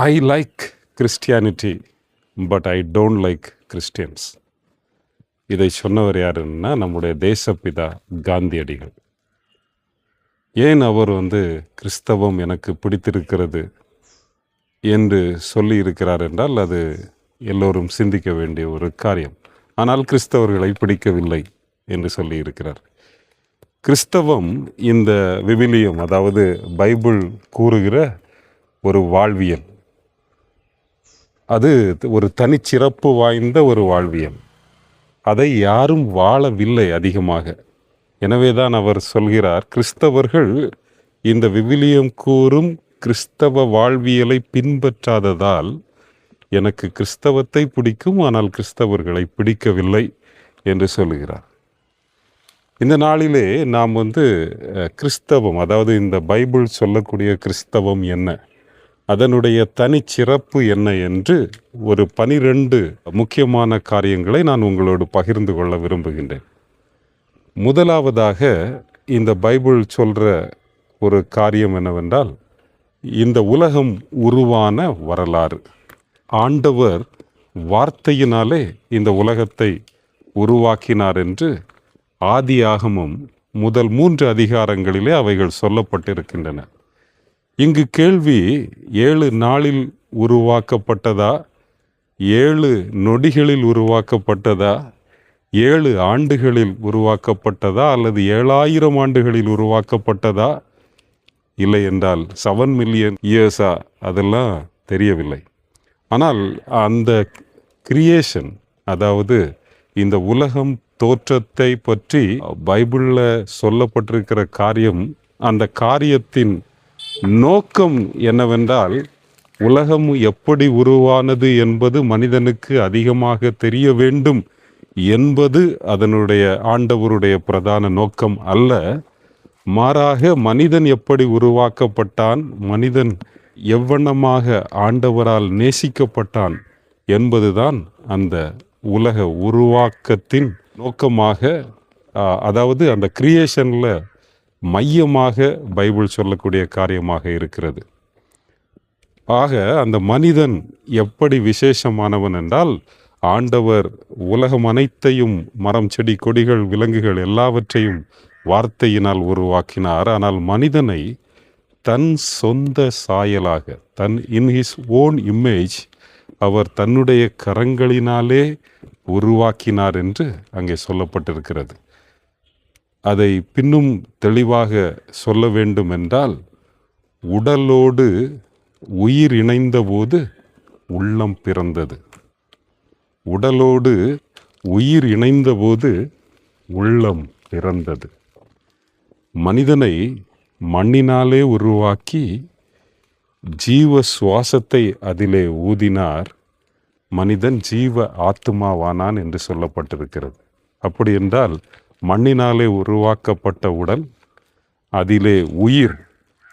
I like Christianity but I don't like Christians. இதை சொன்னவர் யாருன்னா நம்முடைய தேசப்பிதா காந்தியடிகள். ஏன் அவர் கிறிஸ்தவம் எனக்கு பிடித்திருக்கிறது என்று சொல்லி இருக்கிறார் என்றால் அது எல்லோரும் சிந்திக்க வேண்டிய ஒரு காரியம். ஆனால் கிறிஸ்தவர்களை பிடிக்கவில்லை என்று சொல்லி இருக்கிறார். கிறிஸ்தவம் இந்த விவிலியம், அதாவது பைபிள் கூறுகிற ஒரு வாழ்வியல், அது ஒரு தனிச்சிறப்பு வாய்ந்த ஒரு வாழ்வியல். அதை யாரும் வாழவில்லை அதிகமாக. எனவேதான் அவர் சொல்கிறார், கிறிஸ்தவர்கள் இந்த விவிலியம் கூறும் கிறிஸ்தவ வாழ்வியலை பின்பற்றாததால் எனக்கு கிறிஸ்தவத்தை பிடிக்கும், ஆனால் கிறிஸ்தவர்களை பிடிக்கவில்லை என்று சொல்லுகிறார். இந்த நாளிலே நாம் கிறிஸ்தவம், அதாவது இந்த பைபிள் சொல்லக்கூடிய கிறிஸ்தவம் என்ன, அதனுடைய தனிச்சிறப்பு என்ன என்று ஒரு 12 முக்கியமான காரியங்களை நான் உங்களோடு பகிர்ந்து கொள்ள விரும்புகின்றேன். முதலாவதாக இந்த பைபிள் சொல்கிற ஒரு காரியம் என்னவென்றால், இந்த உலகம் உருவான வரலாறு. ஆண்டவர் வார்த்தையினாலே இந்த உலகத்தை உருவாக்கினார் என்று ஆதியாகமம் முதல் 3 அதிகாரங்களிலே அவைகள் சொல்லப்பட்டிருக்கின்றன. இங்கு கேள்வி 7 நாளில் உருவாக்கப்பட்டதா, 7 நொடிகளில் உருவாக்கப்பட்டதா, 7 ஆண்டுகளில் உருவாக்கப்பட்டதா, அல்லது 7000 ஆண்டுகளில் உருவாக்கப்பட்டதா, இல்லை என்றால் 7 மில்லியன் இயர்ஸா, அதெல்லாம் தெரியவில்லை. ஆனால் அந்த கிரியேஷன், அதாவது இந்த உலகம் தோற்றத்தை பற்றி பைபிளில் சொல்லப்பட்டிருக்கிற காரியம், அந்த காரியத்தின் நோக்கம் என்னவென்றால், உலகம் எப்படி உருவானது என்பது மனிதனுக்கு அதிகமாக தெரிய வேண்டும் என்பது அதனுடைய ஆண்டவருடைய பிரதான நோக்கம் அல்ல. மாறாக மனிதன் எப்படி உருவாக்கப்பட்டான், மனிதன் எவ்வண்ணமாக ஆண்டவரால் நேசிக்கப்பட்டான் என்பதுதான் அந்த உலக உருவாக்கத்தின் நோக்கமாக, அதாவது அந்த கிரியேஷனில் மையமாக பைபிள் சொல்லக்கூடிய காரியமாக இருக்கிறது. ஆக அந்த மனிதன் எப்படி விசேஷமானவன் என்றால், ஆண்டவர் உலகம் அனைத்தையும், மரம் செடி கொடிகள் விலங்குகள் எல்லாவற்றையும் வார்த்தையினால் உருவாக்கினார். ஆனால் மனிதனை தன் சொந்த சாயலாக, இன் ஹிஸ் ஓன் இமேஜ், அவர் தன்னுடைய கரங்களினாலே உருவாக்கினார் என்று அங்கே சொல்லப்பட்டிருக்கிறது. அதை பின்னும் தெளிவாக சொல்ல வேண்டும் என்றால், உடலோடு உயிர் இணைந்தபோது உள்ளம் பிறந்தது. உடலோடு உயிர் இணைந்தபோது உள்ளம் பிறந்தது. மனிதனை மண்ணினாலே உருவாக்கி ஜீவ சுவாசத்தை அதிலே ஊதினார். மனிதன் ஜீவ ஆத்துமாவானான் என்று சொல்லப்பட்டிருக்கிறது. அப்படி என்றால் மண்ணினாலே உருவாக்கப்பட்ட உடல், அதிலே உயிர்,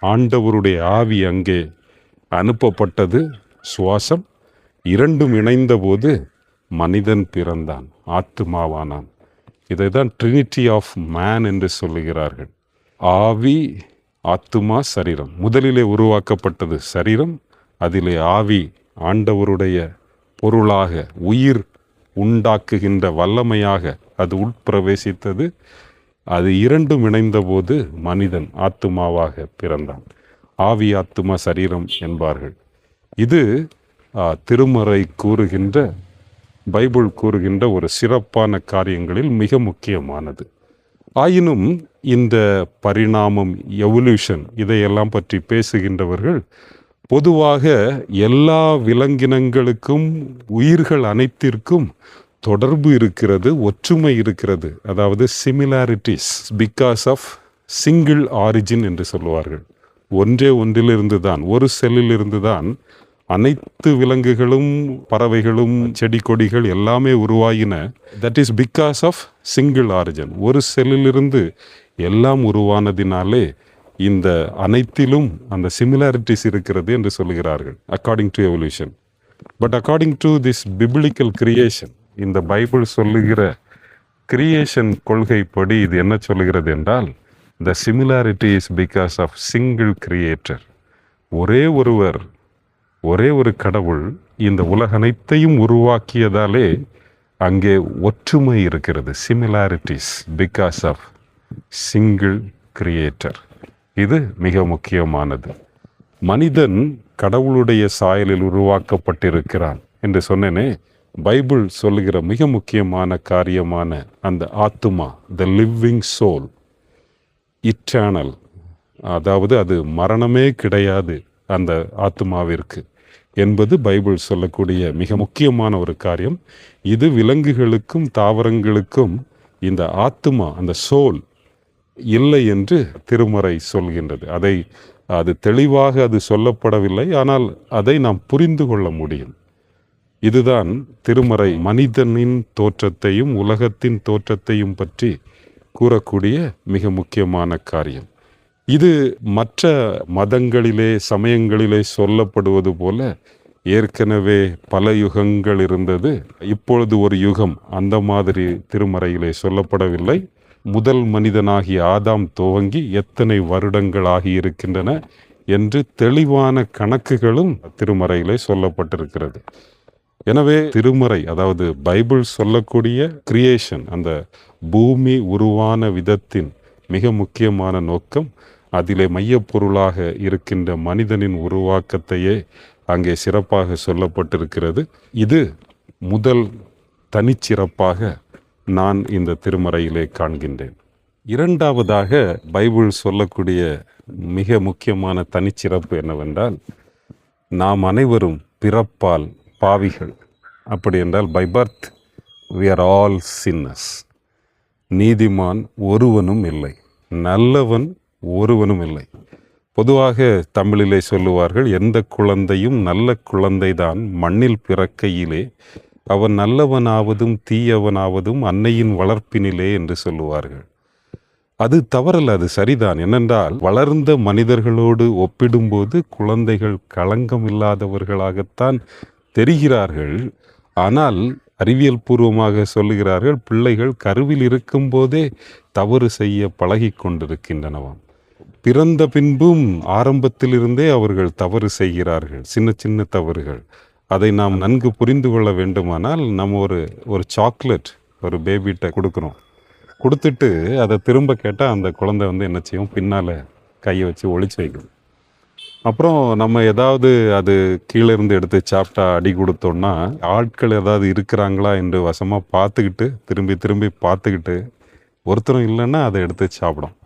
ஆண்டவருடைய ஆவி அங்கே அனுப்பப்பட்டது, சுவாசம், இரண்டும் இணைந்தபோது மனிதன் பிறந்தான், ஆத்துமாவானான். இதை தான் ட்ரினிட்டி ஆஃப் மேன் என்று சொல்லுகிறார்கள். ஆவி, ஆத்துமா, சரீரம். முதலிலே உருவாக்கப்பட்டது சரீரம், அதிலே ஆவி, ஆண்டவருடைய பொருளாக, உயிர் உண்டாக்குகின்ற வல்லமையாக அது உட்பிரவேசித்தது. அது இரண்டும் இணைந்தபோது மனிதன் ஆத்துமாவாக பிறந்தான். ஆவி, ஆத்துமா, சரீரம் என்பார்கள். இது திருமறை கூறுகின்ற, பைபிள் கூறுகின்ற ஒரு சிறப்பான காரியங்களில் மிக முக்கியமானது. ஆயினும் இந்த பரிணாமம், எவல்யூஷன், இதையெல்லாம் பற்றி பேசுகின்றவர்கள் பொதுவாக எல்லா விலங்கினங்களுக்கும், உயிர்கள் அனைத்திற்கும் தொடர்பு இருக்கிறது, ஒற்றுமை இருக்கிறது. அதாவது similarities because of single origin என்று சொல்லுவார்கள். ஒன்றே ஒன்றிலிருந்து தான், ஒரு செல்லிலிருந்து தான் அனைத்து விலங்குகளும், பறவைகளும், செடி கொடிகள் எல்லாமே உருவாகின. That is because of single origin. ஒரு செல்லிலிருந்து எல்லாம் உருவானதினாலே இந்த அனைத்திலும் அந்த சிமிலாரிட்டிஸ் இருக்கிறது என்று சொல்லுகிறார்கள், according to evolution. But according to this biblical creation, இந்த பைபிள் சொல்லுகிற கிரியேஷன் கொள்கைப்படி இது என்ன சொல்லுகிறது என்றால், the similarity is because of single creator. ஒரே ஒருவர் ஒரே ஒரு கடவுள் இந்த உலகனைத்தையும் உருவாக்கியதாலே அங்கே ஒற்றுமை இருக்கிறது. Similarities because of single creator. இது மிக முக்கியமானது. மனிதன் கடவுளுடைய சாயலில் உருவாக்கப்பட்டிருக்கிறான் என்று சொன்னேனே. பைபிள் சொல்லுகிற மிக முக்கியமான காரியமான அந்த ஆத்துமா, த லிவிங் சோல், இட்டர்னல், அதாவது அது மரணமே கிடையாது அந்த ஆத்துமாவிற்கு என்பது பைபிள் சொல்லக்கூடிய மிக முக்கியமான ஒரு காரியம். இது விலங்குகளுக்கும் தாவரங்களுக்கும் இந்த ஆத்துமா, அந்த சோல் இல்லை என்று திருமறை சொல்கின்றது. அது தெளிவாக அது சொல்லப்படவில்லை, ஆனால் அதை நாம் புரிந்து கொள்ள முடியும். இதுதான் திருமறை மனிதனின் தோற்றத்தையும் உலகத்தின் தோற்றத்தையும் பற்றி கூறக்கூடிய மிக முக்கியமான காரியம். இது மற்ற மதங்களிலே சமயங்களிலே சொல்லப்படுவது போல ஏற்கனவே பல யுகங்கள் இருந்தது, இப்பொழுது ஒரு யுகம், அந்த மாதிரி திருமறையிலே சொல்லப்படவில்லை. முதல் மனிதனாகிய ஆதாம் துவங்கி எத்தனை வருடங்கள் ஆகியிருக்கின்றன என்று தெளிவான கணக்குகளும் திருமறையிலே சொல்லப்பட்டிருக்கிறது. எனவே திருமறை, அதாவது பைபிள் சொல்லக்கூடிய கிரியேஷன், அந்த பூமி உருவான விதத்தின் மிக முக்கியமான நோக்கம், அதிலே மையப்பொருளாக இருக்கின்ற மனிதனின் உருவாக்கத்தையே அங்கே சிறப்பாக சொல்லப்பட்டிருக்கிறது. இது முதல் தனிச்சிறப்பாக நான் இந்த திருமறையிலே காண்கின்றேன். இரண்டாவதாக பைபிள் சொல்லக்கூடிய மிக முக்கியமான தனிச்சிறப்பு என்னவென்றால், நாம் அனைவரும் பிறப்பால் பாவிகள். அப்படி என்றால் by birth we are all sinners. நீதிமான் ஒருவனும் இல்லை, நல்லவன் ஒருவனும் இல்லை. பொதுவாக தமிழிலே சொல்லுவார்கள், எந்த குழந்தையும் நல்ல குழந்தைதான் மண்ணில் பிறக்கையிலே, அவன் நல்லவனாவதும் தீயவனாவதும் அன்னையின் வளர்ப்பினிலே என்று சொல்லுவார்கள். அது தவறல்ல, அது சரிதான். என்னென்றால் வளர்ந்த மனிதர்களோடு ஒப்பிடும்போது குழந்தைகள் களங்கம் இல்லாதவர்களாகத்தான் தெரிகிறார்கள். ஆனால் அறிவியல் பூர்வமாக சொல்லுகிறார்கள், பிள்ளைகள் கருவில் இருக்கும் போதே தவறு செய்ய பழகி கொண்டிருக்கின்றனவாம். பிறந்த பின்பும் ஆரம்பத்திலிருந்தே அவர்கள் தவறு செய்கிறார்கள், சின்ன சின்ன தவறுகள். அதை நாம் நன்கு புரிந்து கொள்ள வேண்டுமானால், நம்ம ஒரு சாக்லேட் ஒரு பேபிகிட்ட கொடுக்குறோம், கொடுத்துட்டு அதை திரும்ப கேட்டால் அந்த குழந்தை என்ன செய்யும், பின்னால் கையை வச்சு ஒளிச்சு வைக்கும். அப்புறம் நம்ம ஏதாவது அது கீழே இருந்து எடுத்து சாப்பிட்டா அடி கொடுத்தோம்னா, ஆட்கள் ஏதாவது இருக்கிறாங்களா என்று வசமாக பார்த்துக்கிட்டு திரும்பி திரும்பி பார்த்துக்கிட்டு ஒருத்தரும் இல்லைன்னா அதை எடுத்து சாப்பிடும்.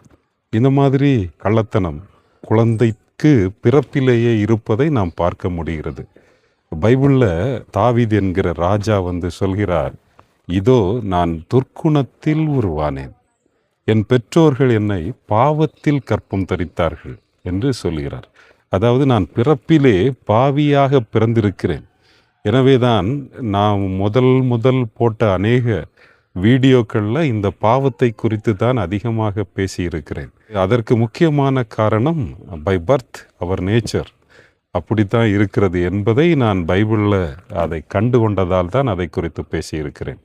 இந்த மாதிரி கள்ளத்தனம் குழந்தைக்கு பிறப்பிலேயே இருப்பதை நாம் பார்க்க முடிகிறது. பைபிளில் தாவீது என்கிற ராஜா சொல்கிறார், இதோ நான் துர்க்குணத்தில் உருவானேன், என் பெற்றோர்கள் என்னை பாவத்தில் கற்பம் தரித்தார்கள் என்று சொல்கிறார். அதாவது நான் பிறப்பிலே பாவியாக பிறந்திருக்கிறேன். எனவேதான் நான் முதல் போட்ட அநேக வீடியோக்களில் இந்த பாவத்தை குறித்து தான் அதிகமாக பேசியிருக்கிறேன். அதற்கு முக்கியமான காரணம் பை பர்த் அவர் நேச்சர் அப்படித்தான் இருக்கிறது என்பதை நான் பைபிளில் அதை கண்டு கொண்டதால் தான் அதை குறித்து பேசியிருக்கிறேன்.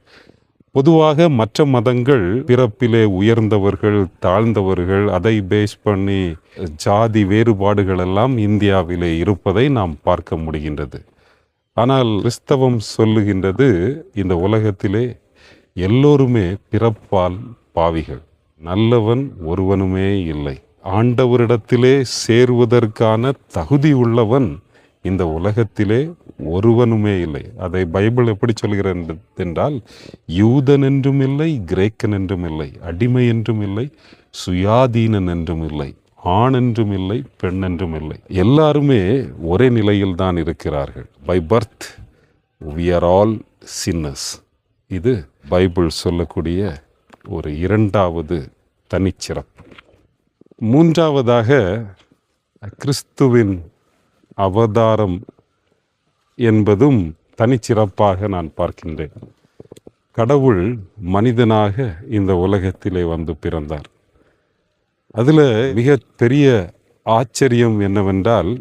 பொதுவாக மற்ற மதங்கள் பிறப்பிலே உயர்ந்தவர்கள் தாழ்ந்தவர்கள் அதை பேஸ் பண்ணி ஜாதி வேறுபாடுகள் எல்லாம் இந்தியாவிலே இருப்பதை நாம் பார்க்க முடிகின்றது. ஆனால் கிறிஸ்தவம் சொல்லுகின்றது, இந்த உலகத்திலே எல்லோருமே பிறப்பால் பாவிகள், நல்லவன் ஒருவனுமே இல்லை. ஆண்டவரிடத்திலே சேருவதற்கான தகுதி உள்ளவன் இந்த உலகத்திலே ஒருவனுமே இல்லை. அதை பைபிள் எப்படி சொல்கிறது என்றால், யூதன் என்றும் இல்லை, கிரேக்கன் என்றும் இல்லை, அடிமை என்றும் இல்லை, சுயாதீனன் என்றும் இல்லை, ஆண் என்றும் இல்லை, பெண் என்றும் இல்லை, எல்லாருமே ஒரே நிலையில் தான் இருக்கிறார்கள். By birth we are all sinners. இது பைபிள் சொல்லக்கூடிய ஒரு இரண்டாவது தனிச்சிறப்பு. மூன்றாவதாக கிறிஸ்துவின் அவதாரம் என்பதும் தனிச்சிறப்பாக நான் பார்க்கின்றேன். கடவுள் மனிதனாக இந்த உலகத்திலே பிறந்தார். அதில் மிக பெரிய ஆச்சரியம் என்னவென்றால்,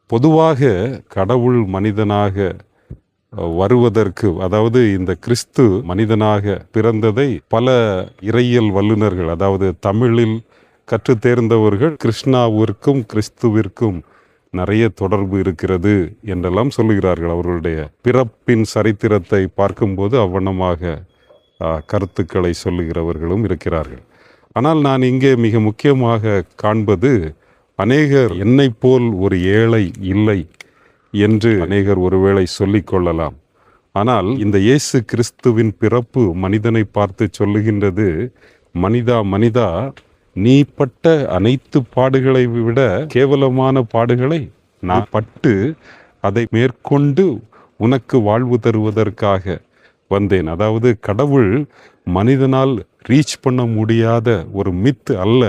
பொதுவாக கடவுள் மனிதனாக வருவதற்கு, அதாவது இந்த கிறிஸ்து மனிதனாக பிறந்ததை பல இறையியல் வல்லுநர்கள், அதாவது தமிழில் கற்று தேர்ந்தவர்கள் கிருஷ்ணாவிற்கும் கிறிஸ்துவிற்கும் நிறைய தொடர்பு இருக்கிறது என்றெல்லாம் சொல்லுகிறார்கள். அவர்களுடைய பிறப்பின் சரித்திரத்தை பார்க்கும்போது அவ்வண்ணமாக கருத்துக்களை சொல்லுகிறவர்களும் இருக்கிறார்கள். ஆனால் நான் இங்கே மிக முக்கியமாக காண்பது, அநேகர் என்னை போல் ஒரு ஏழை இல்லை என்று அநேகர் ஒருவேளை சொல்லிக் கொள்ளலாம். ஆனால் இந்த இயேசு கிறிஸ்துவின் பிறப்பு மனிதனை பார்த்து சொல்லுகின்றது, மனிதா மனிதா, நீ பட்ட அனைத்து பாடுகளை விட கேவலமான பாடுகளை நான் பட்டு அதை மேற்கொண்டு உனக்கு வாழ்வு தருவதற்காக வந்தேன். அதாவது கடவுள் மனிதனால் ரீச் பண்ண முடியாத ஒரு மித் அல்ல.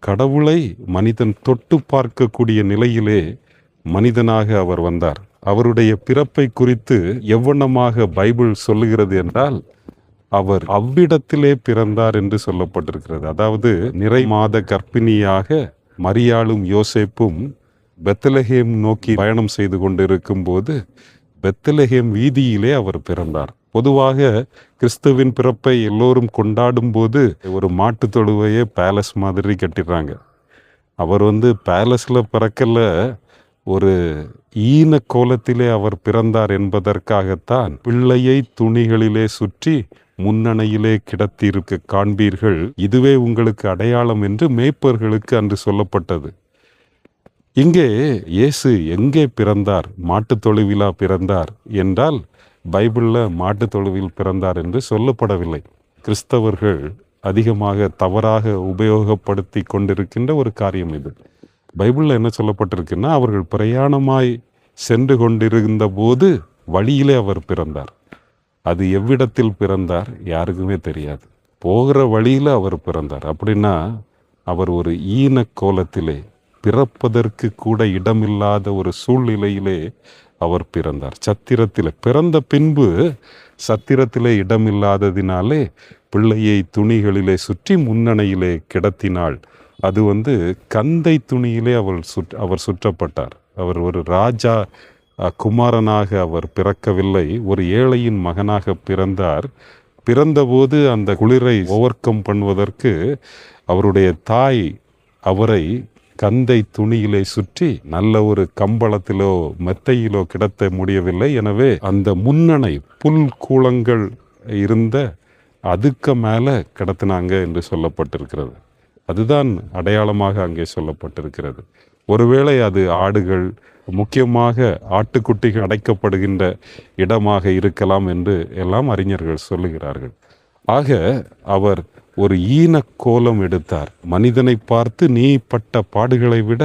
கடவுளை மனிதன் தொட்டு பார்க்கக்கூடிய நிலையிலே மனிதனாக அவர் வந்தார். அவருடைய பிறப்பை குறித்து எவ்வண்ணமாக பைபிள் சொல்லுகிறது என்றால், அவர் அவ்விடத்திலே பிறந்தார் என்று சொல்லப்பட்டிருக்கிறது. அதாவது நிறை மாத கர்ப்பிணியாக மரியாளும் யோசேப்பும் பெத்லகேம் நோக்கி பயணம் செய்து கொண்டிருக்கும் போது பெத்லகேம் வீதியிலே அவர் பிறந்தார். பொதுவாக கிறிஸ்துவின் பிறப்பை எல்லோரும் கொண்டாடும் போது ஒரு மாட்டு தொழுவையே பேலஸ் மாதிரி கட்டிடுறாங்க. அவர் பேலஸ்ல பிறக்கல, ஒரு ஈன கோலத்திலே அவர் பிறந்தார் என்பதற்காகத்தான் பிள்ளையை துணிகளிலே சுற்றி முன்னணையிலே கிடத்தியிருக்க காண்பீர்கள், இதுவே உங்களுக்கு அடையாளம் என்று மேய்ப்பர்களுக்கு அன்று சொல்லப்பட்டது. இங்கே இயேசு எங்கே பிறந்தார்? மாட்டு தொழுவிலா பிறந்தார் என்றால் பைபிளில் மாட்டு தொழுவில் பிறந்தார் என்று சொல்லப்படவில்லை. கிறிஸ்தவர்கள் அதிகமாக தவறாக உபயோகப்படுத்தி கொண்டிருக்கின்ற ஒரு காரியம் இது. பைபிளில் என்ன சொல்லப்பட்டிருக்குன்னா, அவர்கள் பிரயாணமாய் சென்று கொண்டிருந்த போது வழியிலே அவர் பிறந்தார். அது எவ்விடத்தில் பிறந்தார் யாருக்குமே தெரியாது. போகிற வழியில் அவர் பிறந்தார். அப்படின்னா அவர் ஒரு ஈன கோலத்திலே, பிறப்பதற்கு கூட இடமில்லாத ஒரு சூழ்நிலையிலே அவர் பிறந்தார். சத்திரத்தில் பிறந்த பின்பு சத்திரத்திலே இடமில்லாததினாலே பிள்ளையை துணிகளிலே சுற்றி முன்னணையிலே கிடத்தினாள். அது கந்தை துணியிலே அவர் சுற்றப்பட்டார். அவர் ஒரு ராஜா குமாரனாக அவர் பிறக்கவில்லை, ஒரு ஏழையின் மகனாக பிறந்தார். பிறந்தபோது அந்த குளிரை ஓவர் கம் பண்ணுவதற்கு அவருடைய தாய் அவரை கந்தை துணியிலே சுற்றி நல்ல ஒரு கம்பளத்திலோ மெத்தையிலோ கிடத்த முடியவில்லை. எனவே அந்த முன்னணை புல் கூளங்கள் இருந்த அதுக்கு மேலே கிடத்தினாங்க என்று சொல்லப்பட்டிருக்கிறது. அதுதான் அடையாளமாக அங்கே சொல்லப்பட்டிருக்கிறது. ஒருவேளை அது ஆடுகள், முக்கியமாக ஆட்டுக்குட்டிகள் அடைக்கப்படுகின்ற இடமாக இருக்கலாம் என்று எல்லாம் அறிஞர்கள் சொல்லுகிறார்கள். ஆக அவர் ஒரு ஈன கோலம் எடுத்தார். மனிதனை பார்த்து, நீ பட்ட பாடுகளை விட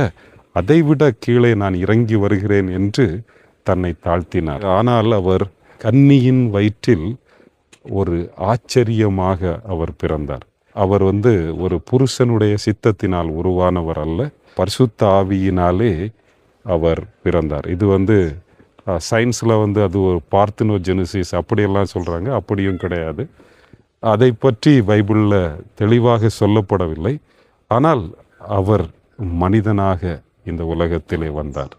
அதைவிட கீழே நான் இறங்கி வருகிறேன் என்று தன்னை தாழ்த்தினார். ஆனால் அவர் கன்னியின் வயிற்றில் ஒரு ஆச்சரியமாக அவர் பிறந்தார். அவர் ஒரு புருஷனுடைய சித்தத்தினால் உருவானவர் அல்ல, பரிசுத்த ஆவியினாலே அவர் பிறந்தார். இது சயின்ஸில் அது ஒரு பார்த்தினோஜெனிசிஸ் அப்படியெல்லாம் சொல்கிறாங்க. அப்படியும் கிடையாது. அதை பற்றி பைபிளில் தெளிவாக சொல்லப்படவில்லை. ஆனால் அவர் மனிதனாக இந்த உலகத்திலே வந்தார்.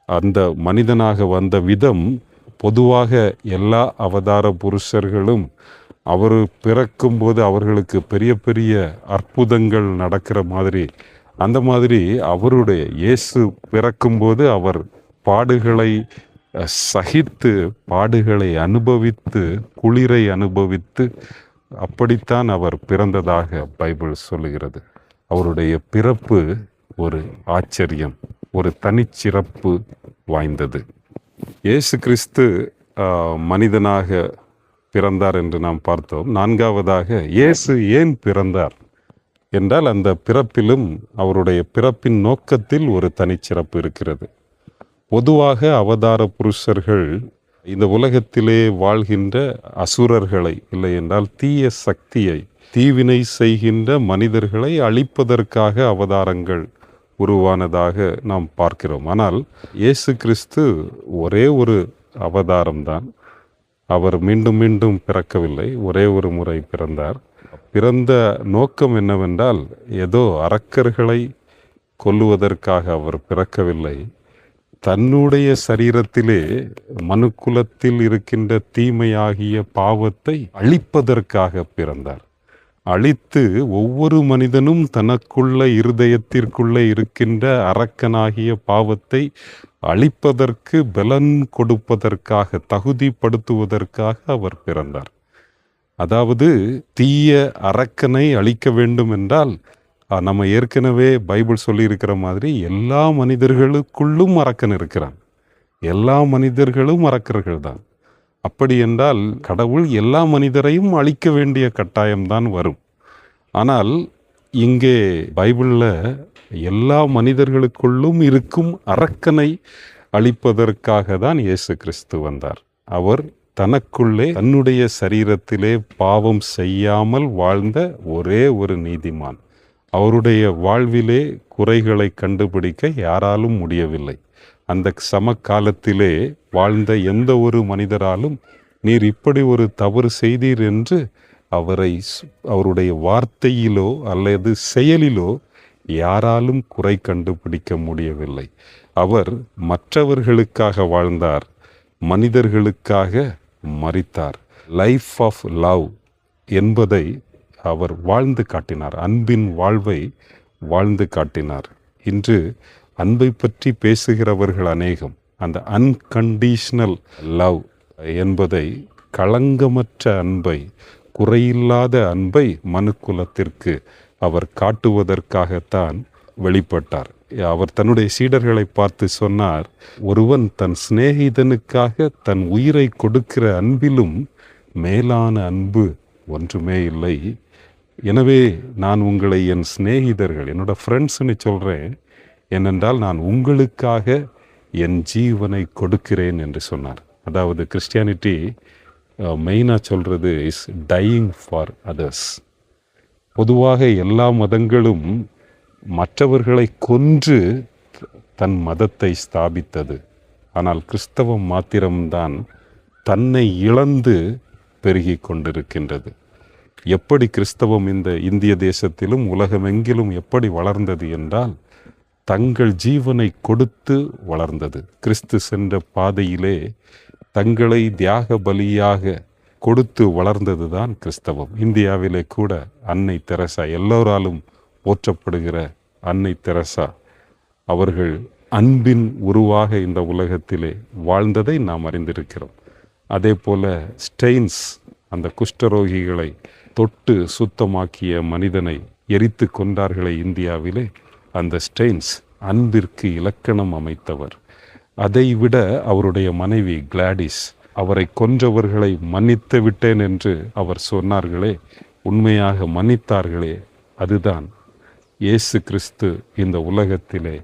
அந்த மனிதனாக வந்த விதம் பொதுவாக எல்லா அவதார புருஷர்களும் அவர் பிறக்கும்போது அவர்களுக்கு பெரிய பெரிய அற்புதங்கள் நடக்கிற மாதிரி, அந்த மாதிரி அவருடைய இயேசு பிறக்கும்போது அவர் பாடுகளை சகித்து, பாடுகளை அனுபவித்து, குளிரை அனுபவித்து, அப்படித்தான் அவர் பிறந்ததாக பைபிள் சொல்லுகிறது. அவருடைய பிறப்பு ஒரு ஆச்சரியம், ஒரு தனிச்சிறப்பு வாய்ந்தது. இயேசு கிறிஸ்து மனிதனாக பிறந்தார் என்று நாம் பார்த்தோம். நான்காவதாக, இயேசு ஏன் பிறந்தார் என்றால், அந்த பிறப்பிலும் அவருடைய பிறப்பின் நோக்கத்தில் ஒரு தனிச்சிறப்பு இருக்கிறது. பொதுவாக அவதார புருஷர்கள் இந்த உலகத்திலே வாழ்கின்ற அசுரர்களை, இல்லை என்றால் தீய சக்தியை, தீவினை செய்கின்ற மனிதர்களை அழிப்பதற்காக அவதாரங்கள் உருவானதாக நாம் பார்க்கிறோம். ஆனால் இயேசு கிறிஸ்து ஒரே ஒரு அவதாரம்தான். அவர் மீண்டும் மீண்டும் பிறக்கவில்லை, ஒரே ஒரு முறை பிறந்தார். பிறந்த நோக்கம் என்னவென்றால், ஏதோ அரக்கர்களை கொல்லுவதற்காக அவர் பிறக்கவில்லை. தன்னுடைய சரீரத்திலே மனுக்குலத்தில் இருக்கின்ற தீமையாகிய பாவத்தை அழிப்பதற்காக பிறந்தார். அழித்து ஒவ்வொரு மனிதனும் தனக்குள்ள இருதயத்திற்குள்ளே இருக்கின்ற அரக்கனாகிய பாவத்தை அழிப்பதற்கு பலன் கொடுப்பதற்காக, தகுதிப்படுத்துவதற்காக அவர் பிறந்தார். அதாவது தீய அரக்கனை அழிக்க வேண்டும் என்றால், நம்ம ஏற்கனவே பைபிள் சொல்லியிருக்கிற மாதிரி எல்லா மனிதர்களுக்குள்ளும் அரக்கன் இருக்கிறான். எல்லா மனிதர்களும் அரக்கர்கள் தான். அப்படி என்றால் கடவுள் எல்லா மனிதரையும் அழிக்க வேண்டிய கட்டாயம்தான் வரும். ஆனால் இங்கே பைபிளில் எல்லா மனிதர்களுக்குள்ளும் இருக்கும் அரக்கனை அழிப்பதற்காக தான் இயேசு கிறிஸ்து வந்தார். அவர் தனக்குள்ளே தன்னுடைய சரீரத்திலே பாவம் செய்யாமல் வாழ்ந்த ஒரே ஒரு நீதிமான். அவருடைய வாழ்விலே குறைகளை கண்டுபிடிக்க யாராலும் முடியவில்லை. அந்த சமகாலத்திலே வாழ்ந்த எந்த ஒரு மனிதராலும் நீர் இப்படி ஒரு தவறு செய்தீர் என்று அவருடைய வார்த்தையிலோ அல்லது செயலிலோ யாராலும் குறை கண்டுபிடிக்க முடியவில்லை. அவர் மற்றவர்களுக்காக வாழ்ந்தார், மனிதர்களுக்காக மரித்தார். லைஃப் ஆஃப் லவ் என்பதை அவர் வாழ்ந்து காட்டினார். அன்பின் வாழ்வை வாழ்ந்து காட்டினார். இன்று அன்பை பற்றி பேசுகிறவர்கள் அநேகம் அந்த அன்கண்டிஷனல் லவ் என்பதை, களங்கமற்ற அன்பை, குறையில்லாத அன்பை மனுக்குலத்திற்கு அவர் காட்டுவதற்காகத்தான் வெளிப்பட்டார். அவர் தன்னுடைய சீடர்களை பார்த்து சொன்னார், ஒருவன் தன் சிநேகிதனுக்காக தன் உயிரை கொடுக்கிற அன்பிலும் மேலான அன்பு ஒன்றுமே இல்லை. எனவே நான் உங்களை என் சிநேகிதர்கள், என்னோட ஃப்ரெண்ட்ஸ்ன்னு சொல்கிறேன். ஏனென்றால் நான் உங்களுக்காக என் ஜீவனை கொடுக்கிறேன் என்று சொன்னார். அதாவது கிறிஸ்டியானிட்டி மெயினாக சொல்கிறது இஸ் டையிங் ஃபார் அதர்ஸ். பொதுவாக எல்லா மதங்களும் மற்றவர்களை கொன்று தன் மதத்தை ஸ்தாபித்தது. ஆனால் கிறிஸ்தவம் மாத்திரம்தான் தன்னை இழந்து பெருகி கொண்டிருக்கின்றது. எப்படி கிறிஸ்தவம் இந்த இந்திய தேசத்திலும் உலகமெங்கிலும் எப்படி வளர்ந்தது என்றால், தங்கள் ஜீவனை கொடுத்து வளர்ந்தது. கிறிஸ்து சென்ற பாதையிலே தங்களை தியாக பலியாக கொடுத்து வளர்ந்தது தான் கிறிஸ்தவம். இந்தியாவிலே கூட அன்னை தெரசா, எல்லோராலும் போற்றப்படுகிற அன்னை தெரசா அவர்கள் அன்பின் உருவாக இந்த உலகத்திலே வாழ்ந்ததை நாம் அறிந்திருக்கிறோம். அதே போல ஸ்டெயின்ஸ், அந்த குஷ்டரோகிகளை தொட்டு சுத்தமாக்கிய மனிதனை எரித்து கொண்டார்களே இந்தியாவிலே, அந்த ஸ்டெயின்ஸ் அன்பிற்கு இலக்கணம் அமைத்தவர். அதைவிட அவருடைய மனைவி கிளாடிஸ், அவரை கொன்றவர்களை மன்னித்து விட்டேன் என்று அவர் சொன்னார்களே, உண்மையாக மன்னித்தார்களே, அதுதான் இயேசு கிறிஸ்து இந்த உலகத்திலே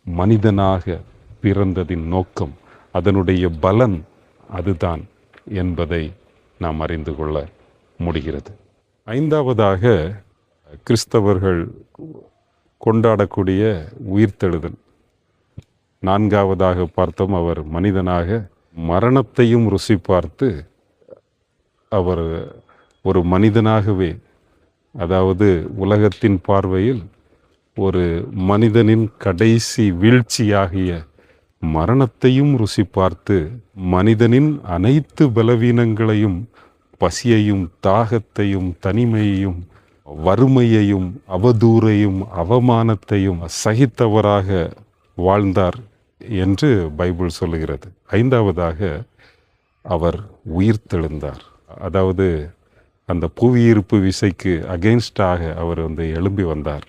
மனிதனாக பிறந்ததின் நோக்கம், அதனுடைய பலன் அதுதான் என்பதை நாம் அறிந்து கொள்ள முடிகிறது. ஐந்தாவதாக கிறிஸ்தவர்கள் கொண்டாடக்கூடிய உயிர்த்தெழுதல். நான்காவதாக பார்த்தோம், அவர் மனிதனாக மரணத்தையும் ருசி பார்த்து அவர் ஒரு மனிதனாகவே, அதாவது உலகத்தின் பார்வையில் ஒரு மனிதனின் கடைசி வீழ்ச்சியாகிய மரணத்தையும் ருசி பார்த்து மனிதனின் அனைத்து பலவீனங்களையும், பசியையும், தாகத்தையும், தனிமையையும், வறுமையையும், அவதூறையும், அவமானத்தையும் சகித்தவராக வாழ்ந்தார் என்று பைபிள் சொல்லுகிறது. ஐந்தாவதாக அவர் உயிர்த்தெழுந்தார். அதாவது அந்த புவியீர்ப்பு விசைக்கு அகெயின்ஸ்டாக அவர் எழும்பி வந்தார்.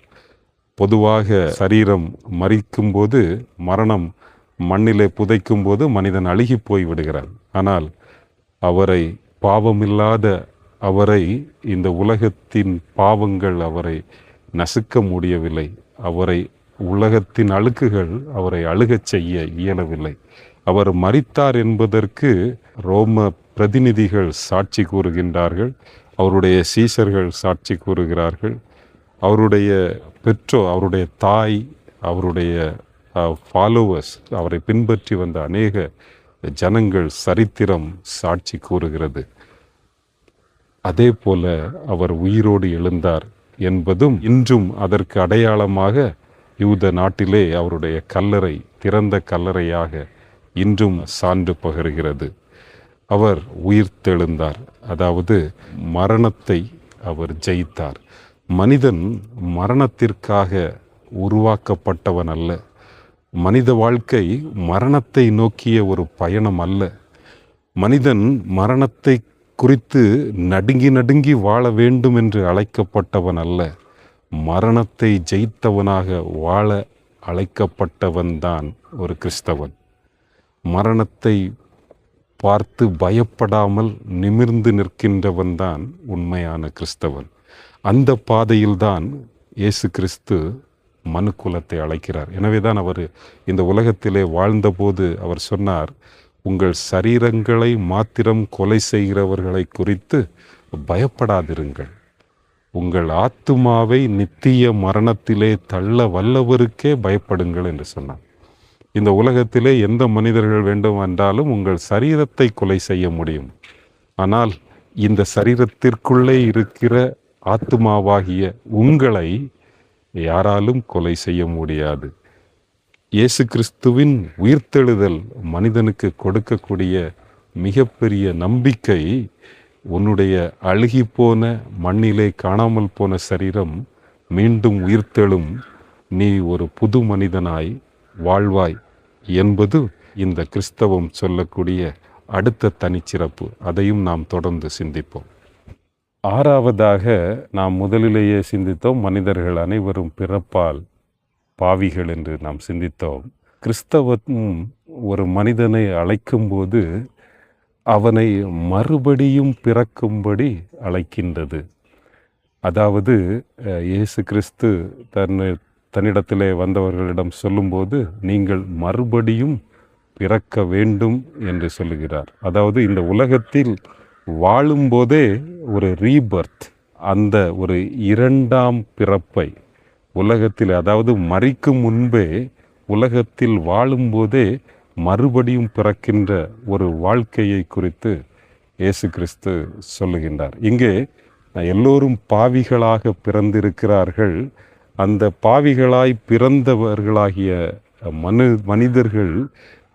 பொதுவாக சரீரம் மரிக்கும்போது, மரணம் மண்ணிலே புதைக்கும் போது மனிதன் அழுகி போய் விடுகிறான். ஆனால் அவரை, பாவமில்லாத அவரை, இந்த உலகத்தின் பாவங்கள் அவரை நசுக்க முடியவில்லை. அவரை, உலகத்தின் அழுக்குகள் அவரை அழுகச் செய்ய இயலவில்லை. அவர் மரித்தார் என்பதற்கு ரோம பிரதிநிதிகள் சாட்சி கூறுகின்றார்கள், அவருடைய சீஷர்கள் சாட்சி கூறுகிறார்கள், அவருடைய பெற்றோர், அவருடைய தாய், அவருடைய ஃபாலோவர்ஸ், அவரை பின்பற்றி வந்த அநேக ஜனங்கள், சரித்திரம் சாட்சி கூறுகிறது. அதே போல அவர் உயிரோடு எழுந்தார் என்பதும் இன்றும் அதற்கு அடையாளமாக யூத நாட்டிலே அவருடைய கல்லறை திறந்த கல்லறையாக இன்றும் சான்று பகருகிறது. அவர் உயிர்த்தெழுந்தார். அதாவது மரணத்தை அவர் ஜெயித்தார். மனிதன் மரணத்திற்காக உருவாக்கப்பட்டவன் அல்ல. மனித வாழ்க்கை மரணத்தை நோக்கிய ஒரு பயணம் அல்ல. மனிதன் மரணத்தை குறித்து நடுங்கி நடுங்கி வாழ வேண்டும் என்று அழைக்கப்பட்டவன் அல்ல. மரணத்தை ஜெயித்தவனாக வாழ அழைக்கப்பட்டவன்தான் ஒரு கிறிஸ்தவன். மரணத்தை பார்த்து பயப்படாமல் நிமிர்ந்து நிற்கின்றவன்தான் உண்மையான கிறிஸ்தவன். அந்த பாதையில்தான் இயேசு கிறிஸ்து மனுக்குலத்தை அழைக்கிறார். எனவே தான் அவர் இந்த உலகத்திலே வாழ்ந்தபோது அவர் சொன்னார், உங்கள் சரீரங்களை மாத்திரம் கொலை செய்கிறவர்களை குறித்து பயப்படாதிருங்கள், உங்கள் ஆத்துமாவை நித்திய மரணத்திலே தள்ள வல்லவருக்கே பயப்படுங்கள் என்று சொன்னார். இந்த உலகத்திலே எந்த மனிதர்கள் வேண்டும் என்றாலும் உங்கள் சரீரத்தை கொலை செய்ய முடியும். ஆனால் இந்த சரீரத்திற்குள்ளே இருக்கிற ஆத்துமாவாகிய உங்களை யாராலும் கொலை செய்ய முடியாது. இயேசு கிறிஸ்துவின் உயிர்த்தெழுதல் மனிதனுக்கு கொடுக்கக்கூடிய மிகப்பெரிய நம்பிக்கை, உன்னுடைய அழுகிப்போன மண்ணிலே காணாமல் போன சரீரம் மீண்டும் உயிர்த்தெழும், நீ ஒரு புது மனிதனாய் வாழ்வாய் என்பது இந்த கிறிஸ்தவம் சொல்லக்கூடிய அடுத்த தனிச்சிறப்பு. அதையும் நாம் தொடர்ந்து சிந்திப்போம். ஆறாவதாக நாம் முதலிலேயே சிந்தித்தோம், மனிதர்கள் அனைவரும் பிறப்பால் பாவிகள் என்று நாம் சிந்தித்தோம். கிறிஸ்தவம் ஒரு மனிதனை அழைக்கும்போது அவனை மறுபடியும் பிறக்கும்படி அழைக்கின்றது. அதாவது இயேசு கிறிஸ்து தன்னிடத்திலே வந்தவர்களிடம் சொல்லும்போது, நீங்கள் மறுபடியும் பிறக்க வேண்டும் என்று சொல்லுகிறார். அதாவது இந்த உலகத்தில் வாழும்போதே ஒரு ரீபர்த், அந்த ஒரு இரண்டாம் பிறப்பை உலகத்தில், அதாவது மரிக்கும் முன்பே உலகத்தில் வாழும்போதே மறுபடியும் பிறக்கின்ற ஒரு வாழ்க்கையை குறித்து இயேசு கிறிஸ்து சொல்லுகின்றார். இங்கே எல்லோரும் பாவிகளாக பிறந்திருக்கிறார்கள். அந்த பாவிகளாய் பிறந்தவர்களாகிய மனிதர்கள்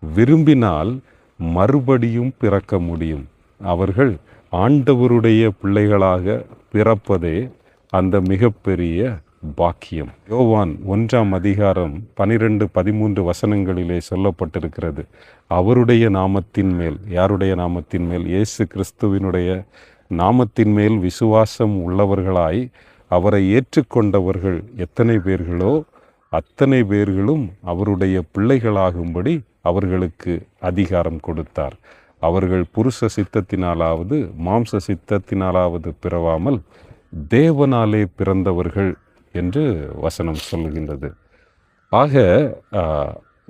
விரும்பினால் மறுபடியும் பிறக்க முடியும். அவர்கள் ஆண்டவருடைய பிள்ளைகளாக பிறப்பதே அந்த மிகப்பெரிய பாக்கியம். யோவான் 1ஆம் அதிகாரம் 12-13 வசனங்களிலே சொல்லப்பட்டிருக்கிறது, அவருடைய நாமத்தின் மேல், யாருடைய நாமத்தின் மேல்? இயேசு கிறிஸ்துவினுடைய நாமத்தின் மேல் விசுவாசம் உள்ளவர்களாய் அவரை ஏற்றுக்கொண்டவர்கள் எத்தனை பேர்களோ அத்தனை பேர்களும் அவருடைய பிள்ளைகளாகும்படி அவர்களுக்கு அதிகாரம் கொடுத்தார். அவர்கள் புருஷ சித்தத்தினாலாவது மாம்ச சித்தத்தினாலாவது பிறவாமல் தேவனாலே பிறந்தவர்கள் என்று வசனம் சொல்லுகின்றது. ஆக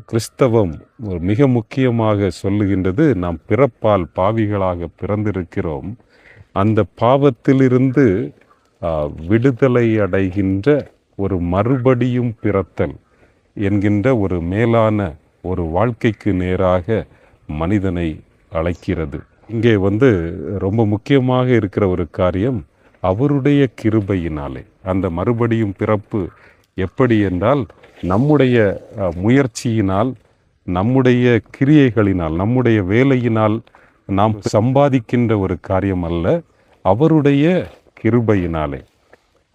கிறிஸ்தவம் மிக முக்கியமாக சொல்லுகின்றது, நாம் பிறப்பால் பாவிகளாக பிறந்திருக்கிறோம். அந்த பாவத்திலிருந்து விடுதலை அடைகின்ற ஒரு மறுபடியும் பிறத்தல் என்கின்ற ஒரு மேலான ஒரு வாழ்க்கைக்கு நேராக மனிதனை அழைக்கிறது. இங்கே ரொம்ப முக்கியமாக இருக்கிற ஒரு காரியம், அவருடைய கிருபையினாலே. அந்த மறுபடியும் பிறப்பு எப்படி என்றால், நம்முடைய முயற்சியினால், நம்முடைய கிரியைகளினால், நம்முடைய வேலையினால் நாம் சம்பாதிக்கின்ற ஒரு காரியம் அல்ல, அவருடைய கிருபையினாலே,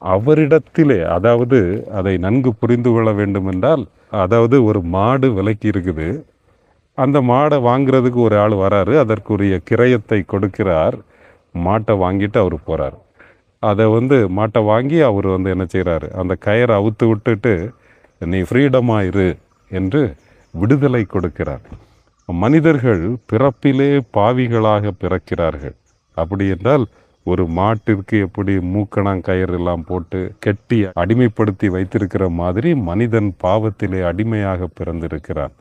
அவரிடத்திலே. அதாவது அதை நன்கு புரிந்து கொள்ள வேண்டும் என்றால், அதாவது ஒரு மாடு விலைக்கு இருக்குது, அந்த மாடை வாங்குறதுக்கு ஒரு ஆள் வராரு, அதற்குரிய கிரயத்தை கொடுக்கிறார், மாட்டை வாங்கிட்டு அவர் போகிறார். அதை மாட்டை வாங்கி அவர் என்ன செய்கிறாரு, அந்த கயிறை அவுத்து விட்டுட்டு நீ ஃப்ரீடமாயிரு என்று விடுதலை கொடுக்கிறார். மனிதர்கள் பிறப்பிலே பாவிகளாக பிறக்கிறார்கள். அப்படி என்றால் ஒரு மாட்டிற்கு எப்படி மூக்கணாங்கயிறு எல்லாம் போட்டு கெட்டி அடிமைப்படுத்தி வைத்திருக்கிற மாதிரி மனிதன் பாவத்திலே அடிமையாக பிறந்திருக்கிறான்.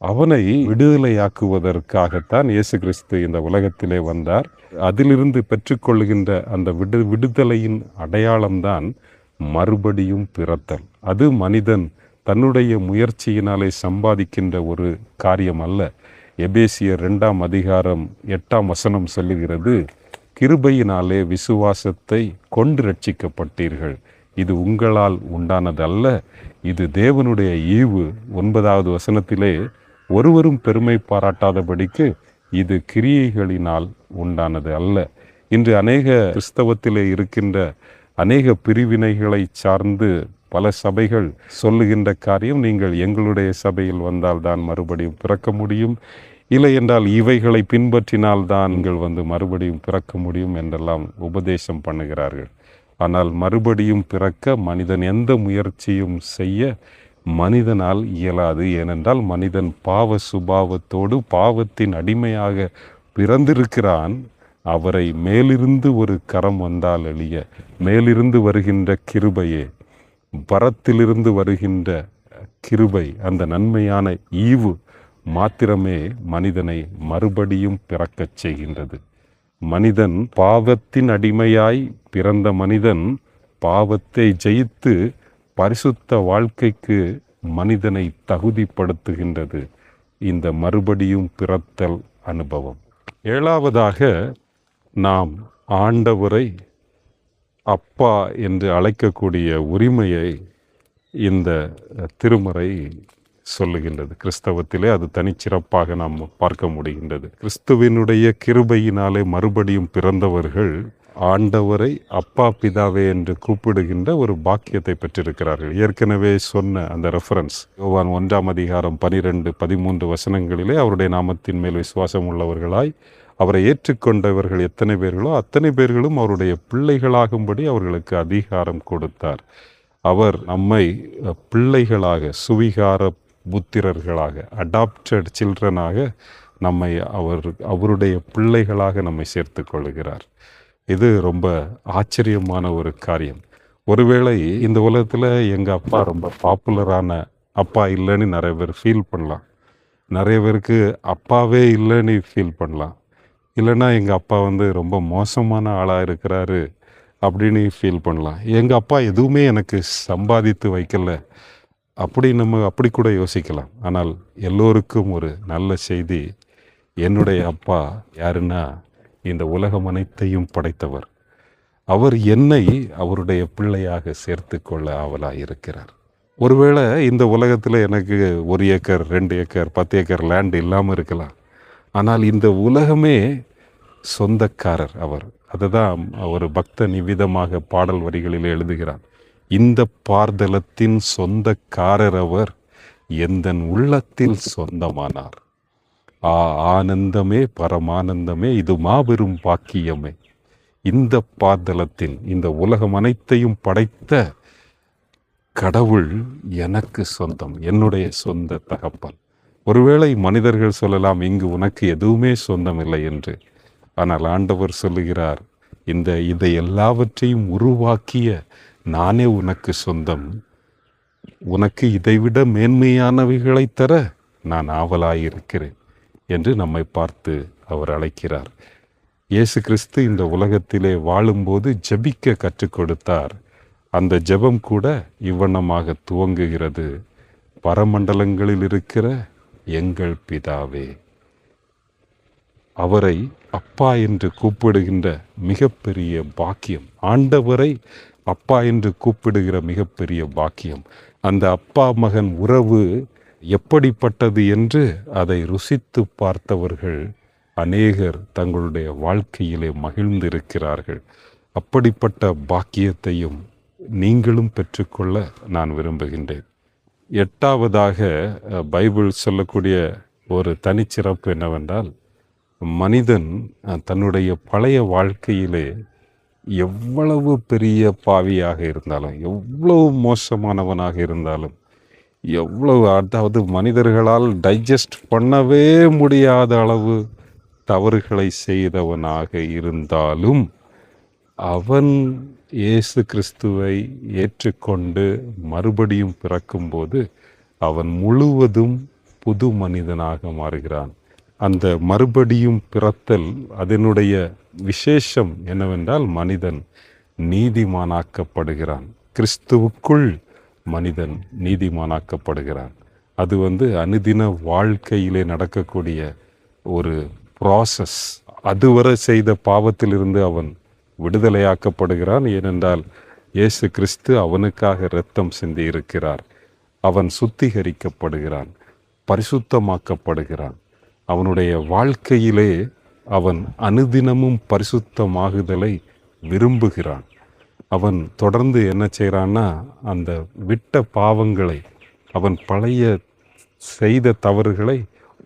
அவனை விடுதலையாக்குவதற்காகத்தான் இயேசு கிறிஸ்து இந்த உலகத்திலே வந்தார். அதிலிருந்து பெற்றுக்கொள்கின்ற அந்த விடுதலையின் அடையாளம்தான் மறுபடியும் பிறத்தல். அது மனிதன் தன்னுடைய முயற்சியினாலே சம்பாதிக்கின்ற ஒரு காரியம் அல்ல. எபேசியர் 2ஆம் அதிகாரம் 8ஆம் வசனம் சொல்லுகிறது, கிருபையினாலே விசுவாசத்தை கொண்டு ரட்சிக்கப்பட்டீர்கள், இது உங்களால் உண்டானதல்ல, இது தேவனுடைய ஈவு. 9வது வசனத்திலே, ஒருவரும் பெருமை பாராட்டாதபடிக்கு இது கிரியைகளினால் உண்டானது அல்ல. இன்று அநேக கிறிஸ்தவத்திலே இருக்கின்ற அநேக பிரிவினைகளை சார்ந்து பல சபைகள் சொல்லுகின்ற காரியம், நீங்கள் எங்களுடைய சபையில் வந்தால்தான் மறுபடியும் பிறக்க முடியும், இல்லை என்றால் இவைகளை பின்பற்றினால்தான் நீங்கள் மறுபடியும் பிறக்க முடியும் என்றெல்லாம் உபதேசம் பண்ணுகிறார்கள். ஆனால் மறுபடியும் பிறக்க மனிதன் எந்த முயற்சியும் செய்ய மனிதனால் இயலாது. ஏனென்றால் மனிதன் பாவ சுபாவத்தோடு பாவத்தின் அடிமையாக பிறந்திருக்கிறான். அவரை மேலிருந்து ஒரு கரம் வந்தால் எளிய, மேலிருந்து வருகின்ற கிருபையே, பரத்திலிருந்து வருகின்ற கிருபை, அந்த நன்மையான ஈவு மாத்திரமே மனிதனை மறுபடியும் பிறக்கச் செய்கின்றது. மனிதன் பாவத்தின் அடிமையாய் பிறந்த மனிதன் பாவத்தை ஜெயித்து பரிசுத்த வாழ்க்கைக்கு மனிதனை தகுதிப்படுத்துகின்றது இந்த மறுபடியும் பிறத்தல் அனுபவம். 7வதாக, நாம் ஆண்டவரை அப்பா என்று அழைக்கக்கூடிய உரிமையை இந்த திருமறை சொல்லுகின்றது. கிறிஸ்தவத்திலே அது தனிச்சிறப்பாக நாம் பார்க்க முடிகின்றது. கிறிஸ்துவினுடைய கிருபையினாலே மறுபடியும் பிறந்தவர்கள் ஆண்டவரை அப்பா பிதாவே என்று கூப்பிடுகின்ற ஒரு பாக்கியத்தை பெற்றிருக்கிறார்கள். ஏற்கனவே சொன்ன அந்த ரெஃபரன்ஸ் யோவான் 1 அதிகாரம் 12-13 வசனங்களிலே, அவருடைய நாமத்தின் மேல் விசுவாசம் உள்ளவர்களாய் அவரை ஏற்றுக்கொண்டவர்கள் எத்தனை பேர்களோ அத்தனை பேர்களும் அவருடைய பிள்ளைகளாகும்படி அவர்களுக்கு அதிகாரம் கொடுத்தார். அவர் நம்மை பிள்ளைகளாக, சுவிகார புத்திரர்களாக, அடாப்டட் சில்ட்ரனாக நம்மை அவருடைய பிள்ளைகளாக நம்மை சேர்த்து கொள்கிறார். இது ரொம்ப ஆச்சரியமான ஒரு காரியம். ஒருவேளை இந்த உலகத்தில் எங்கள் அப்பா ரொம்ப பாப்புலரான அப்பா இல்லைன்னு நிறைய பேர் ஃபீல் பண்ணலாம். நிறைய பேருக்கு அப்பாவே இல்லைன்னு ஃபீல் பண்ணலாம். இல்லைன்னா எங்கள் அப்பா ரொம்ப மோசமான ஆளாக இருக்கிறாரு அப்படின்னு ஃபீல் பண்ணலாம். எங்கள் அப்பா எதுவுமே எனக்கு சம்பாதித்து வைக்கல அப்படி அப்படி கூட யோசிக்கலாம். ஆனால் எல்லோருக்கும் ஒரு நல்ல செய்தி, என்னுடைய அப்பா யாருன்னா இந்த உலகம் அனைத்தையும் படைத்தவர். அவர் என்னை அவருடைய பிள்ளையாக சேர்த்து கொள்ள ஆவலாக இருக்கிறார். ஒருவேளை இந்த உலகத்தில் எனக்கு 1 ஏக்கர் 2 ஏக்கர் 10 ஏக்கர் லேண்ட் இல்லாமல் இருக்கலாம். ஆனால் இந்த உலகமே சொந்தக்காரர் அவர். அதுதான் ஒரு பக்த நிவிதமாக பாடல் வரிகளில் எழுதுகிறார். இந்த பார்தலத்தின் சொந்தக்காரர் அவர், எந்தன் உள்ளத்தில் சொந்தமானார். ஆனந்தமே பரமானந்தமே, இது மாபெரும் பாக்கியமே. இந்த பார்தலத்தின், இந்த உலகம் அனைத்தையும் படைத்த கடவுள் எனக்கு சொந்தம், என்னுடைய சொந்த தகப்பன். ஒருவேளை மனிதர்கள் சொல்லலாம், இங்கு உனக்கு எதுவுமே சொந்தமில்லை என்று. ஆனால் ஆண்டவர் சொல்லுகிறார், இதை எல்லாவற்றையும் உருவாக்கிய நானே உனக்கு சொந்தம். உனக்கு இதைவிட மேன்மையானவைகளை தர நான் ஆவலாயிருக்கிறேன் என்று நம்மை பார்த்து அவர் அழைக்கிறார். இயேசு கிறிஸ்து இந்த உலகத்திலே வாழும்போது ஜெபிக்க கற்றுக் கொடுத்தார். அந்த ஜெபம் கூட இவ்வண்ணமாக துவங்குகிறது. பரமண்டலங்களில் இருக்கிற எங்கள் பிதாவே. அவரை அப்பா என்று கூப்பிடுகின்ற மிகப்பெரிய பாக்கியம், ஆண்டவரை அப்பா என்று கூப்பிடுகிற மிகப்பெரிய பாக்கியம். அந்த அப்பா மகன் உறவு எப்படிப்பட்டது என்று அதை ருசித்து பார்த்தவர்கள் அநேகர் தங்களுடைய வாழ்க்கையிலே மகிழ்ந்திருக்கிறார்கள். அப்படிப்பட்ட பாக்கியத்தையும் நீங்களும் பெற்றுக்கொள்ள நான் விரும்புகின்றேன். 8வதாக பைபிள் சொல்லக்கூடிய ஒரு தனிச்சிறப்பு என்னவென்றால், மனிதன் தன்னுடைய பழைய வாழ்க்கையிலே எவ்வளவு பெரிய பாவியாக இருந்தாலும், எவ்வளவு மோசமானவனாக இருந்தாலும், அதாவது மனிதர்களால் டைஜஸ்ட் பண்ணவே முடியாத அளவு தவறுகளை செய்தவனாக இருந்தாலும், அவன் இயேசு கிறிஸ்துவை ஏற்றுக்கொண்டு மறுபடியும் பிறக்கும்போது அவன் முழுவதும் புது மனிதனாக மாறுகிறான். அந்த மறுபடியும் பிறத்தல், அதனுடைய விசேஷம் என்னவென்றால், மனிதன் நீதிமானாக்கப்படுகிறான். கிறிஸ்துவுக்குள் மனிதன் நீதிமானாக்கப்படுகிறான். அது அனுதின வாழ்க்கையிலே நடக்கக்கூடிய ஒரு ப்ராசஸ். அதுவரை செய்த பாவத்திலிருந்து அவன் விடுதலையாக்கப்படுகிறான். ஏனென்றால் இயேசு கிறிஸ்து அவனுக்காக இரத்தம் சிந்தி இருக்கிறார். அவன் சுத்திகரிக்கப்படுகிறான், பரிசுத்தமாக்கப்படுகிறான். அவனுடைய வாழ்க்கையிலே அவன் அனுதினமும் பரிசுத்தமாகுதலை விரும்புகிறான். அவன் தொடர்ந்து என்ன செய்கிறான்னா, அந்த விட்ட பாவங்களை, அவன் பழைய செய்த தவறுகளை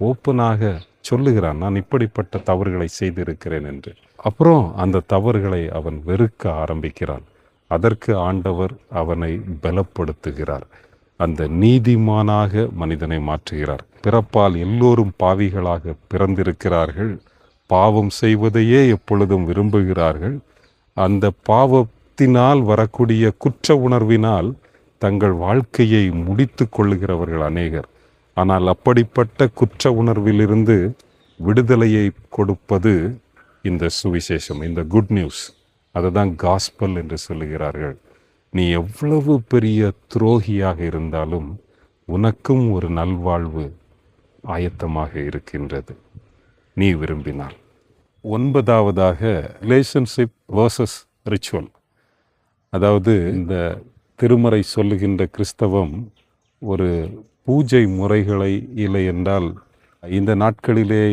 ஓப்பனாக சொல்லுகிறான். நான் இப்படிப்பட்ட தவறுகளை செய்திருக்கிறேன் என்று. அப்புறம் அந்த தவறுகளை அவன் வெறுக்க ஆரம்பிக்கிறான். அதற்கு ஆண்டவர் அவனை பலப்படுத்துகிறார். அந்த நீதிமானாக மனிதனை மாற்றுகிறார். பிறப்பால் எல்லோரும் பாவிகளாக பிறந்திருக்கிறார்கள். பாவம் செய்வதையே எப்பொழுதும் விரும்புகிறார்கள். அந்த பாவத்தினால் வரக்கூடிய குற்ற உணர்வினால் தங்கள் வாழ்க்கையை முடித்து கொள்ளுகிறவர்கள் அநேகர். ஆனால் அப்படிப்பட்ட குற்ற உணர்விலிருந்து விடுதலையை கொடுப்பது இந்த சுவிசேஷம், இந்த குட் நியூஸ். அதுதான் காஸ்பல் என்று சொல்லுகிறார்கள். நீ எவ்வளவு பெரிய துரோகியாக இருந்தாலும் உனக்கும் ஒரு நல்வாழ்வு ஆயத்தமாக இருக்கின்றது, நீ விரும்பினால். 9வதாக ரிலேஷன்ஷிப் வர்சஸ் ரிச்சுவல். அதாவது இந்த திருமறை சொல்லுகின்ற கிறிஸ்தவம் ஒரு பூஜை முறைகளை இல்லை என்றால், இந்த நாட்களிலே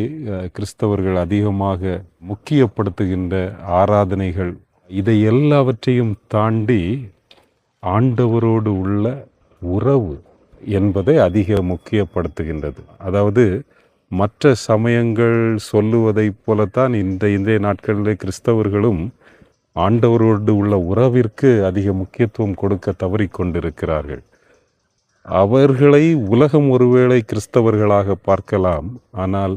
கிறிஸ்தவர்கள் அதிகமாக முக்கியப்படுத்துகின்ற ஆராதனைகள், இதை எல்லாவற்றையும் தாண்டி ஆண்டவரோடு உள்ள உறவு என்பதை அதிக முக்கியப்படுத்துகின்றது. அதாவது மற்ற சமயங்கள் சொல்லுவதைப் போலத்தான் இன்றைய நாட்களிலே கிறிஸ்தவர்களும் ஆண்டவரோடு உள்ள உறவிற்கு அதிக முக்கியத்துவம் கொடுக்க தவறிக்கொண்டிருக்கிறார்கள். அவர்களை உலகம் ஒருவேளை கிறிஸ்தவர்களாக பார்க்கலாம், ஆனால்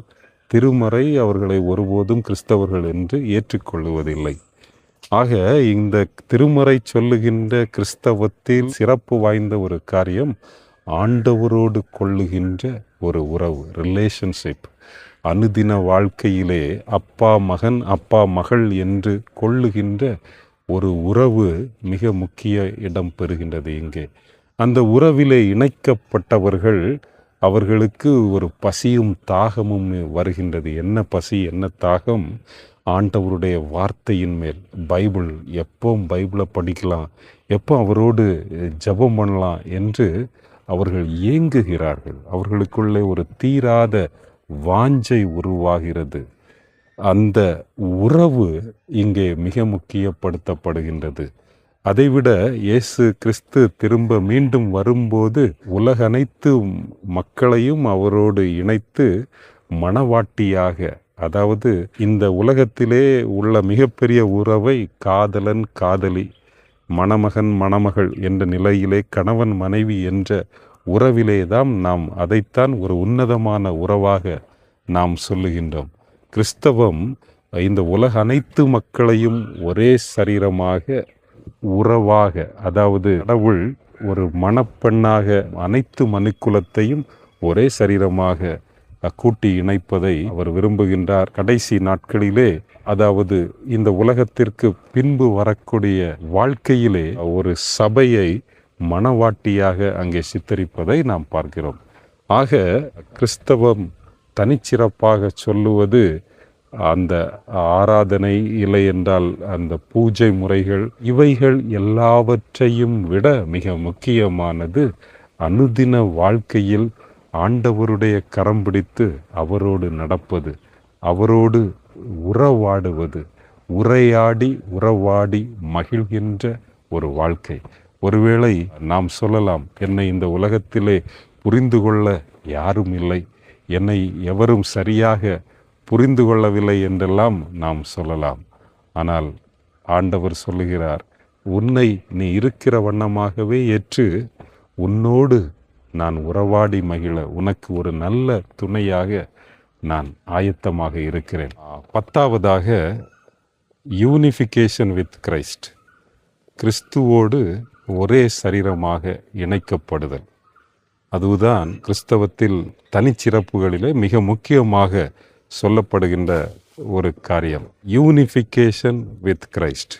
திருமறை அவர்களை ஒருபோதும் கிறிஸ்தவர்கள் என்று ஏற்றுக்கொள்வதில்லை. ஆக இந்த திருமறை சொல்லுகின்ற கிறிஸ்தவத்தில் சிறப்பு வாய்ந்த ஒரு காரியம் ஆண்டவரோடு கொள்ளுகின்ற ஒரு உறவு, ரிலேஷன்ஷிப். அனுதின வாழ்க்கையிலே அப்பா மகன், அப்பா மகள் என்று கொள்ளுகின்ற ஒரு உறவு மிக முக்கிய இடம் பெறுகின்றது இங்கே. அந்த உறவிலே இணைக்கப்பட்டவர்கள், அவர்களுக்கு ஒரு பசியும் தாகமும் வருகின்றது. என்ன பசி, என்ன தாகம்? ஆண்டவருடைய வார்த்தையின் மேல். பைபிள், எப்போ பைபிளை படிக்கலாம், எப்போ அவரோடு ஜெபம் பண்ணலாம் என்று அவர்கள் ஏங்குகிறார்கள். அவர்களுக்குள்ளே ஒரு தீராத வாஞ்சை உருவாகிறது. அந்த உறவு இங்கே மிக முக்கியப்படுத்தப்படுகின்றது. அதைவிட இயேசு கிறிஸ்து திரும்ப மீண்டும் வரும்போது உலகனைத்து மக்களையும் அவரோடு இணைத்து மணவாட்டியாக, அதாவது இந்த உலகத்திலே உள்ள மிகப்பெரிய உறவை காதலன் காதலி, மணமகன் மணமகள் என்ற நிலையிலே கணவன் மனைவி என்ற உறவிலே தான் நாம் அதைத்தான் ஒரு உன்னதமான உறவாக நாம் சொல்லுகின்றோம். கிறிஸ்தவம் இந்த உலக அனைத்து மக்களையும் ஒரே சரீரமாக, உறவாக, அதாவது கடவுள் ஒரு மணப்பெண்ணாக அனைத்து மனுக்குலத்தையும் ஒரே சரீரமாக கூட்டி இணைப்பதை அவர் விரும்புகின்றார். கடைசி நாட்களிலே, அதாவது இந்த உலகத்திற்கு பின்பு வரக்கூடிய வாழ்க்கையிலே ஒரு சபையை மணவாட்டியாக அங்கே சித்தரிப்பதை நாம் பார்க்கிறோம். ஆக கிறிஸ்தவம் தனிச்சிறப்பாக சொல்லுவது அந்த ஆராதனை, இல்லை என்றால் அந்த பூஜை முறைகள், இவைகள் எல்லாவற்றையும் விட மிக முக்கியமானது அனுதின வாழ்க்கையில் ஆண்டவருடைய கரம் பிடித்து அவரோடு நடப்பது, அவரோடு உறவாடுவது, உறவாடி மகிழ்கின்ற ஒரு வாழ்க்கை. ஒருவேளை நாம் சொல்லலாம், என்னை இந்த உலகத்திலே புரிந்து கொள்ள யாரும் இல்லை, என்னை எவரும் சரியாக புரிந்து கொள்ளவில்லை என்றெல்லாம் நாம் சொல்லலாம். ஆனால் ஆண்டவர் சொல்லுகிறார், உன்னை நீ இருக்கிற வண்ணமாகவே ஏற்று உன்னோடு நான் உறவாடி மகிழ உனக்கு ஒரு நல்ல துணையாக நான் ஆயத்தமாக இருக்கிறேன். 10வதாக யூனிஃபிகேஷன் வித் கிரைஸ்ட், கிறிஸ்துவோடு ஒரே சரீரமாக இணைக்கப்படுதல். அதுதான் கிறிஸ்தவத்தில் தனிச்சிறப்புகளிலே மிக முக்கியமாக சொல்லப்படுகின்ற ஒரு காரியம், யூனிஃபிகேஷன் வித் கிரைஸ்ட்.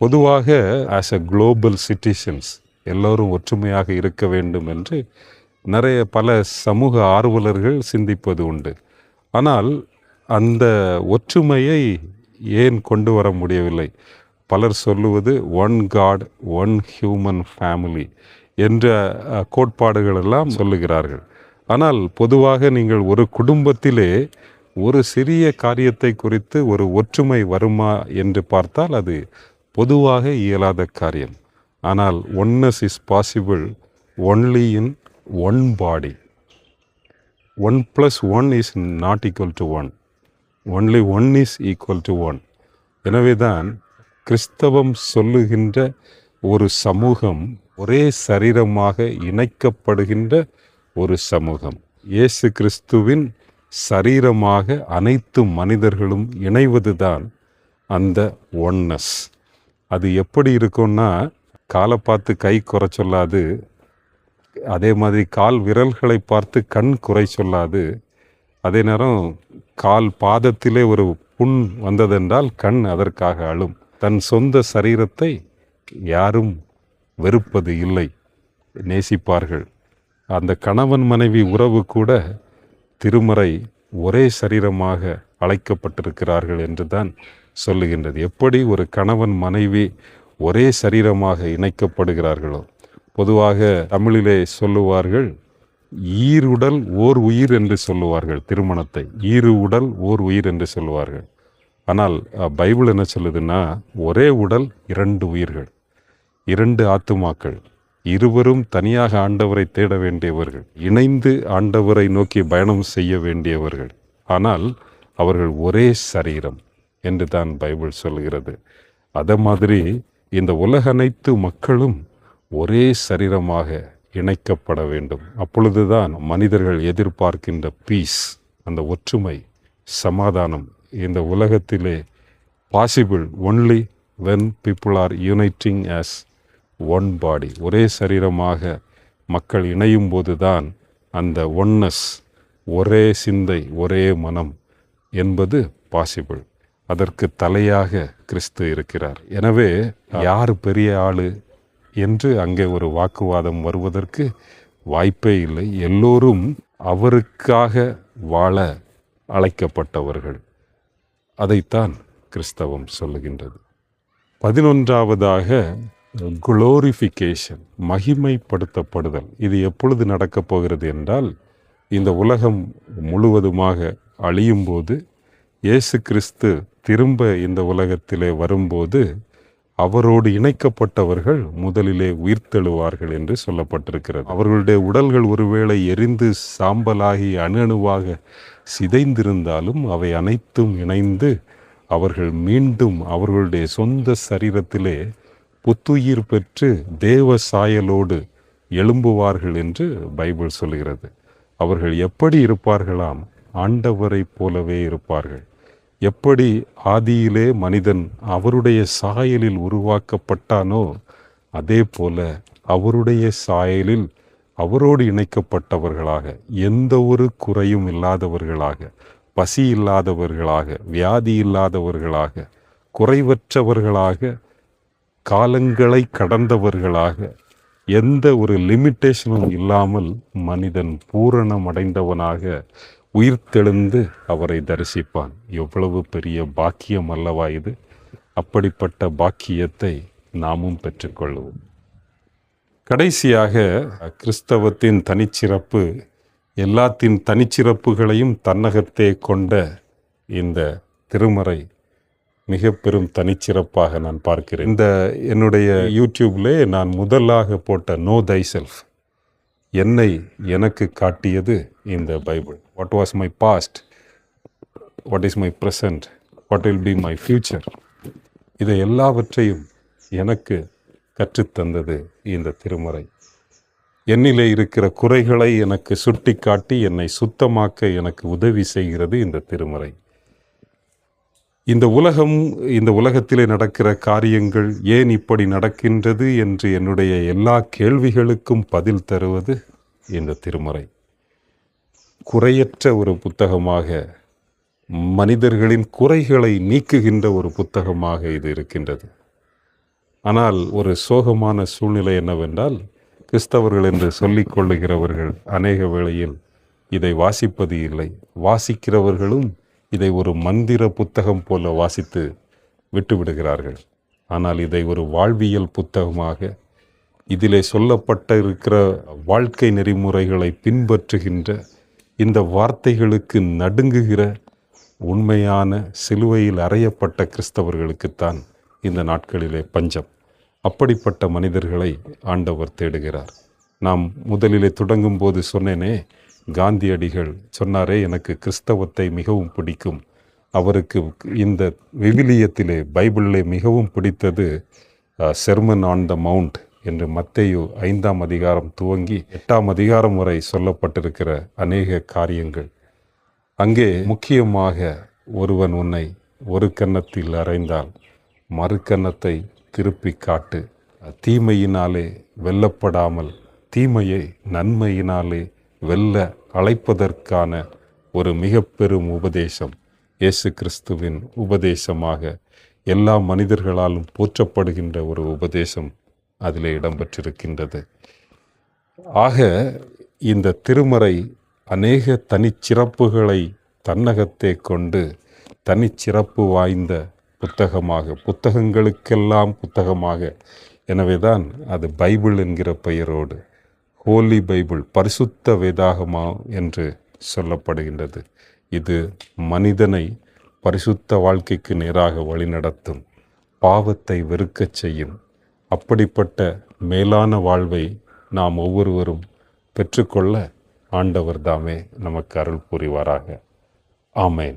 பொதுவாக ஆஸ் அ குளோபல் சிட்டிசன்ஸ் எல்லோரும் ஒற்றுமையாக இருக்க வேண்டும் என்று பல சமூக ஆர்வலர்கள் சிந்திப்பது உண்டு. ஆனால் அந்த ஒற்றுமையை ஏன் கொண்டு வர முடியவில்லை? பலர் சொல்லுவது one God one human family என்ற கோட்பாடுகள் எல்லாம் சொல்லுகிறார்கள். ஆனால் பொதுவாக நீங்கள் ஒரு குடும்பத்திலே ஒரு சிறிய காரியத்தை குறித்து ஒரு ஒற்றுமை வருமா என்று பார்த்தால் அது பொதுவாக இயலாத காரியம். ஆனால் oneness is possible only in one body. 1 + 1 is not equal to 1. Only 1 is equal to 1. எனவே தான் கிறிஸ்தவம் சொல்லுகின்ற ஒரு சமூகம் ஒரே சரீரமாக இணைக்கப்படுகின்ற ஒரு சமூகம். இயேசு கிறிஸ்துவின் சரீரமாக அனைத்து மனிதர்களும் இணைவதுதான் அந்த ஒன்னஸ். அது எப்படி இருக்கும்னா, காலை பார்த்து கை குறை சொல்லாது, அதே மாதிரி கால் விரல்களை பார்த்து கண் குறை சொல்லாது. அதே நேரம் கால் பாதத்திலே ஒரு புண் வந்ததென்றால் கண் அதற்காக அழும். தன் சொந்த சரீரத்தை யாரும் வெறுப்பது இல்லை, நேசிப்பார்கள். அந்த கணவன் மனைவி உறவு கூட திருமறை ஒரே சரீரமாக அழைக்கப்பட்டிருக்கிறார்கள் என்று தான் சொல்லுகின்றது. எப்படி ஒரு கணவன் மனைவி ஒரே சரீரமாக இணைக்கப்படுகிறார்களோ, பொதுவாக தமிழிலே சொல்லுவார்கள் ஈருடல் ஓர் உயிர் என்று சொல்லுவார்கள். திருமணத்தை ஈரு உடல் ஓர் உயிர் என்று சொல்லுவார்கள். ஆனால் பைபிள் என்ன சொல்லுதுன்னா, ஒரே உடல் 2 உயிர்கள், 2 ஆத்துமாக்கள், இருவரும் தனியாக ஆண்டவரை தேட வேண்டியவர்கள், இணைந்து ஆண்டவரை நோக்கி பயணம் செய்ய வேண்டியவர்கள். ஆனால் அவர்கள் ஒரே சரீரம் என்று தான் பைபிள் சொல்கிறது. அதே மாதிரி இந்த உலக அனைத்து மக்களும் ஒரே சரீரமாக இணைக்கப்பட வேண்டும். அப்பொழுதுதான் மனிதர்கள் எதிர்பார்க்கின்ற பீஸ், அந்த ஒற்றுமை, சமாதானம் இந்த உலகத்திலே possible only when people are uniting as one பாடி. ஒரே சரீரமாக மக்கள் இணையும் போதுதான் அந்த ஒன்னஸ், ஒரே சிந்தை, ஒரே மனம் என்பது பாசிபிள். அதற்கு தலையாக கிறிஸ்து இருக்கிறார். எனவே யார் பெரிய ஆளு என்று அங்கே ஒரு வாக்குவாதம் வருவதற்கு வாய்ப்பே இல்லை. எல்லோரும் அவருக்காக வாழ அழைக்கப்பட்டவர்கள். அதைத்தான் கிறிஸ்தவம் சொல்லுகின்றது. 11ஆவதாக குளோரிஃபிகேஷன், மகிமைப்படுத்தப்படுதல். இது எப்பொழுது நடக்கப் போகிறது என்றால், இந்த உலகம் முழுவதுமாக அழியும் போது, இயேசு கிறிஸ்து திரும்ப இந்த உலகத்திலே வரும்போது அவரோடு இணைக்கப்பட்டவர்கள் முதலிலே உயிர்த்தெழுவார்கள் என்று சொல்லப்பட்டிருக்கிறது. அவர்களுடைய உடல்கள் ஒருவேளை எரிந்து சாம்பலாகி அணுவாக சிதைந்திருந்தாலும் அவை அனைத்தும் இணைந்து அவர்கள் மீண்டும் அவர்களுடைய சொந்த சரீரத்திலே புத்துயிர் பெற்று தேவ சாயலோடு எழும்புவார்கள் என்று பைபிள் சொல்கிறது. அவர்கள் எப்படி இருப்பார்களாம்? ஆண்டவரை போலவே இருப்பார்கள். எப்படி ஆதியிலே மனிதன் அவருடைய சாயலில் உருவாக்கப்பட்டானோ, அதே போல அவருடைய சாயலில் அவரோடு இணைக்கப்பட்டவர்களாக, எந்த ஒரு குறையும் இல்லாதவர்களாக, பசி இல்லாதவர்களாக, வியாதி இல்லாதவர்களாக, குறைவற்றவர்களாக, காலங்களை கடந்தவர்களாக, எந்த ஒரு லிமிட்டேஷனும் இல்லாமல் மனிதன் பூரணமடைந்தவனாக உயிர்த்தெழுந்து அவரை தரிசிப்பான். எவ்வளவு பெரிய பாக்கியம் அல்லவா இது! அப்படிப்பட்ட பாக்கியத்தை நாமும் பெற்றுக்கொள்வோம். கடைசியாக கிறிஸ்தவத்தின் தனிச்சிறப்பு, எல்லாத்தின் தனிச்சிறப்புகளையும் தன்னகத்தே கொண்ட இந்த திருமறை மிக பெரும் தனிச்சிறப்பாக நான் பார்க்கிறேன். இந்த என்னுடைய யூடியூப்லே நான் முதலாக போட்ட நோ தை செல்ஃப், என்னை எனக்கு காட்டியது இந்த Bible. What was my past, what is my present, what will be my future, இதை எல்லாவற்றையும் எனக்கு கற்றுத்தந்தது இந்த திருமறை. என்னிலே இருக்கிற குறைகளை எனக்கு சுட்டி காட்டி என்னை சுத்தமாக்க எனக்கு உதவி செய்கிறது இந்த திருமறை. இந்த உலகத்திலே நடக்கிற காரியங்கள் ஏன் இப்படி நடக்கின்றது என்று என்னுடைய எல்லா கேள்விகளுக்கும் பதில் தருவது இந்த திருமறை. குறையற்ற ஒரு புத்தகமாக, மனிதர்களின் குறைகளை நீக்குகின்ற ஒரு புத்தகமாக இது இருக்கின்றது. ஆனால் ஒரு சோகமான சூழ்நிலை என்னவென்றால், கிறிஸ்தவர்கள் என்று சொல்லிக் கொள்ளுகிறவர்கள் அநேக வேளையில் இதை வாசிப்பது இல்லை. வாசிக்கிறவர்களும் இதை ஒரு மந்திர புத்தகம் போல வாசித்து விட்டுவிடுகிறார்கள். ஆனால் இதை ஒரு வாழ்வியல் புத்தகமாக, இதிலே சொல்லப்பட்ட இருக்கிற வாழ்க்கை நெறிமுறைகளை பின்பற்றுகின்ற, இந்த வார்த்தைகளுக்கு நடுங்குகிற உண்மையான சிலுவையில் அறையப்பட்ட கிறிஸ்தவர்களுக்குத்தான் இந்த நாட்களிலே பஞ்சம். அப்படிப்பட்ட மனிதர்களை ஆண்டவர் தேடுகிறார். நாம் முதலிலே தொடங்கும் போது சொன்னேனே, காந்தியடிகள் சொன்னாரே, எனக்கு கிறிஸ்தவத்தை மிகவும் பிடிக்கும். அவருக்கு இந்த விவிலியத்திலே பைபிளிலே மிகவும் பிடித்தது செர்மன் ஆன் த மவுண்ட் என்று மத்தேயு 5ஆம் அதிகாரம் துவங்கி 8ஆம் அதிகாரம் வரை சொல்லப்பட்டிருக்கிற அநேக காரியங்கள். அங்கே முக்கியமாக ஒருவன் உன்னை ஒரு கன்னத்தில் அறைந்தால் மறு கன்னத்தை திருப்பி காட்டு, தீமையினாலே வெல்லப்படாமல் தீமையை நன்மையினாலே வெல்ல அழைப்பதற்கான ஒரு மிக பெரும் உபதேசம், இயேசு கிறிஸ்துவின் உபதேசமாக எல்லா மனிதர்களாலும் போற்றப்படுகின்ற ஒரு உபதேசம் அதிலே இடம்பெற்றிருக்கின்றது. ஆக இந்த திருமறை அநேக தனிச்சிறப்புகளை தன்னகத்தே கொண்டு தனிச்சிறப்பு வாய்ந்த புத்தகமாக, புத்தகங்களுக்கெல்லாம் புத்தகமாக, எனவேதான் அது பைபிள் என்கிற பெயரோடு ஹோலி பைபிள், பரிசுத்த வேதாகமா என்று சொல்லப்படுகின்றது. இது மனிதனை பரிசுத்த வாழ்க்கைக்கு நேராக வழிநடத்தும், பாவத்தை வெறுக்கச் செய்யும். அப்படிப்பட்ட மேலான வாழ்வை நாம் ஒவ்வொருவரும் பெற்றுக்கொள்ள ஆண்டவர் தாமே நமக்கு அருள் புரிவாராக. ஆமேன்.